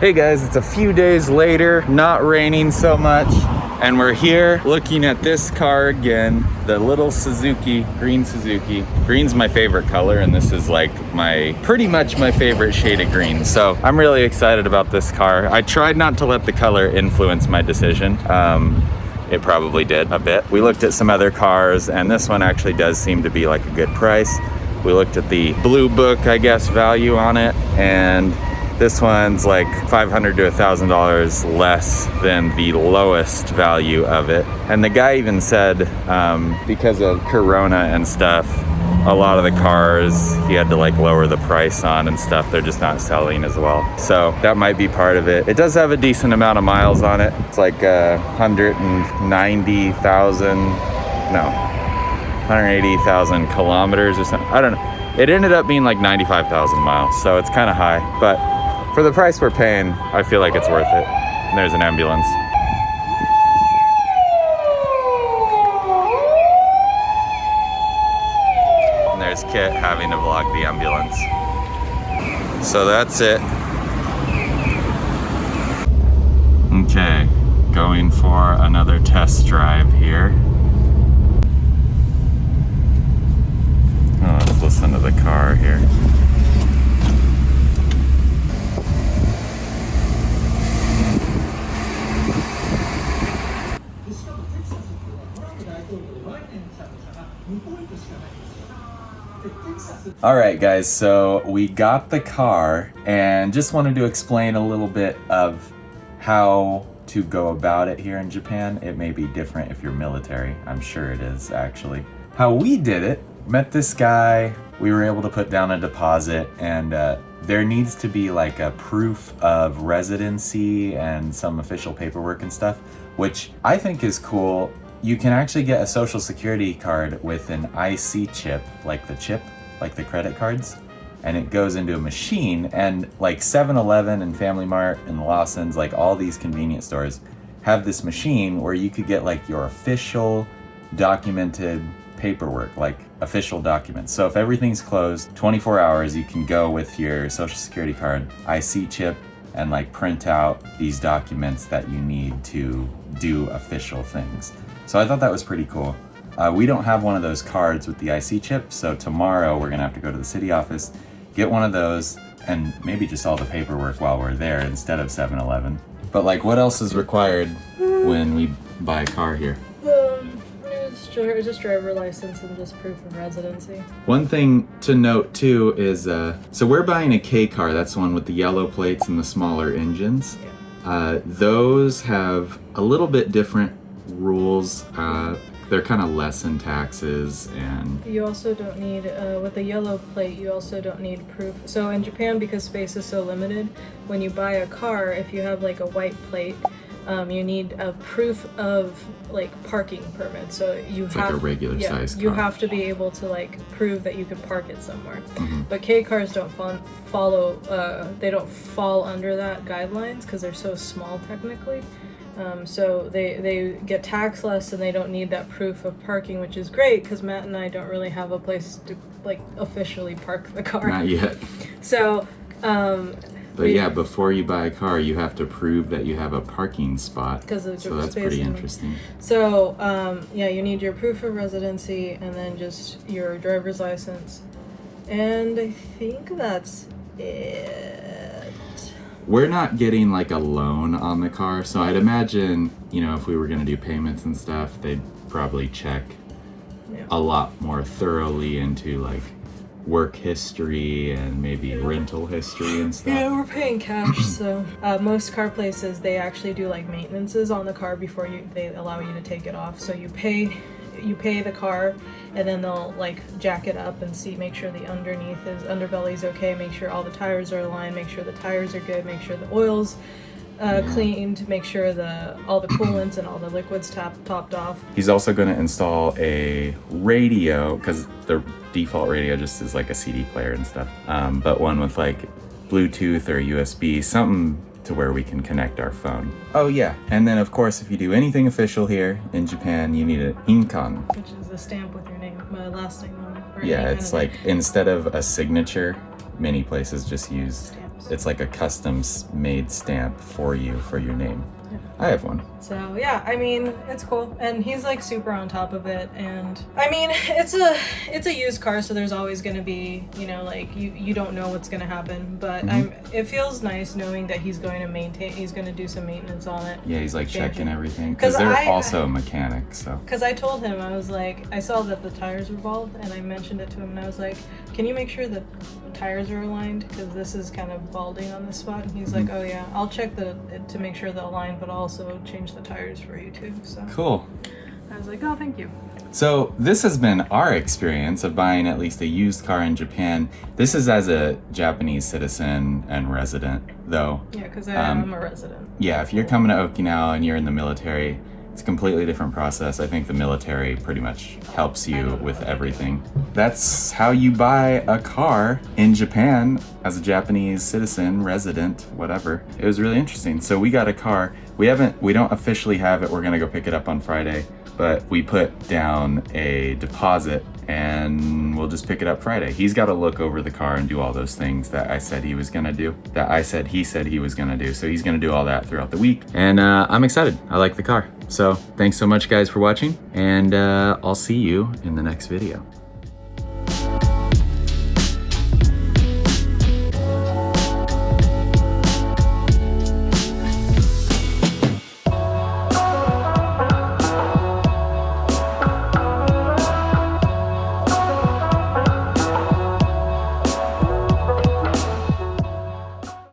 Hey guys, it's a few days later, not raining so much, and we're here looking at this car again, the little Suzuki, green Suzuki. Green's my favorite color, and this is like pretty much my favorite shade of green. So I'm really excited about this car. I tried not to let the color influence my decision. It probably did a bit. We looked at some other cars, and this one actually does seem to be like a good price. We looked at the blue book, I guess, value on it, and this one's like $500 to $1,000 less than the lowest value of it. And the guy even said, because of Corona and stuff, a lot of the cars he had to like lower the price on and stuff. They're just not selling as well. So that might be part of it. It does have a decent amount of miles on it. It's like 180,000 kilometers or something. I don't know. It ended up being like 95,000 miles. So it's kind of high, but for the price we're paying, I feel like it's worth it. And there's an ambulance. And there's Kit having to vlog the ambulance. So that's it. Okay, going for another test drive here. Oh, let's listen to the car here. All right, guys, so we got the car and just wanted to explain a little bit of how to go about it here in Japan. It may be different if you're military. I'm sure it is, actually. How we did it, met this guy, we were able to put down a deposit, and there needs to be like a proof of residency and some official paperwork and stuff, which I think is cool. You can actually get a social security card with an IC chip, like the credit cards, and it goes into a machine, and like 7-Eleven and Family Mart and Lawson's, like all these convenience stores have this machine where you could get like your official documented paperwork, like official documents. So if everything's closed 24 hours, you can go with your social security card, IC chip, and like print out these documents that you need to do official things. So I thought that was pretty cool. We don't have one of those cards with the IC chip, so tomorrow we're gonna have to go to the city office, get one of those, and maybe just all the paperwork while we're there instead of 7-Eleven. But like, what else is required when we buy a car here? Just driver license and just proof of residency. One thing to note too is, so we're buying a K car, that's the one with the yellow plates and the smaller engines. Yeah. Those have a little bit different rules. They're kind of less in taxes, and you also don't need, with the yellow plate, you also don't need proof. So in Japan, because space is so limited, when you buy a car, if you have like a white plate, you need a proof of like parking permit. So it's like a regular size car. You have to be able to like prove that you can park it somewhere. Mm-hmm. But K cars don't follow. They don't fall under that guidelines because they're so small technically. So they get taxed less and they don't need that proof of parking, which is great because Matt and I don't really have a place to like officially park the car. Not yet. So. But yeah, before you buy a car, you have to prove that you have a parking spot. Because of so that's pretty interesting. So yeah, you need your proof of residency and then just your driver's license, and I think that's it. We're not getting like a loan on the car, so I'd imagine, you know, if we were going to do payments and stuff, they'd probably check a lot more thoroughly into like work history and maybe rental history and stuff. Yeah, we're paying cash, so most car places, they actually do like maintenances on the car before they allow you to take it off. So you pay the car, and then they'll like jack it up and make sure the underbelly's okay, make sure all the tires are aligned, make sure the tires are good, make sure the oil's cleaned, make sure all the coolants and all the liquids topped off. He's also going to install a radio, because the default radio just is like a CD player and stuff, but one with like Bluetooth or USB, something to where we can connect our phone. Oh yeah, and then of course if you do anything official here in Japan, you need an inkan, which is a stamp with your name, my last name on it. Yeah, it's like instead of a signature, many places just use stamps. It's like a custom made stamp for you for your name. Yeah. I have one. So yeah, I mean, it's cool, and he's like super on top of it. And I mean, it's a used car, so there's always gonna be, you know, like you don't know what's gonna happen. But it feels nice knowing that he's going to do some maintenance on it. Yeah, he's like checking everything 'Cause because they're also a mechanic. So. Because I told him, I was like, I saw that the tires were bald, and I mentioned it to him, and I was like, can you make sure that the tires are aligned, because this is kind of balding on this spot? And he's like, oh yeah, I'll check to make sure they're aligned, but also change the tires for you too. So Cool. I was like, oh, thank you. So this has been our experience of buying at least a used car in Japan. This is as a Japanese citizen and resident, though. Yeah, because I'm a resident. Yeah, if you're coming to Okinawa and you're in the military, it's a completely different process. I think the military pretty much helps you with everything. That's how you buy a car in Japan as a Japanese citizen, resident, whatever. It was really interesting. So we got a car. We don't officially have it. We're gonna go pick it up on Friday, but we put down a deposit and we'll just pick it up Friday. He's got to look over the car and do all those things that I said he was gonna do, he said he was gonna do. So he's gonna do all that throughout the week. And I'm excited. I like the car. So thanks so much guys for watching, and I'll see you in the next video.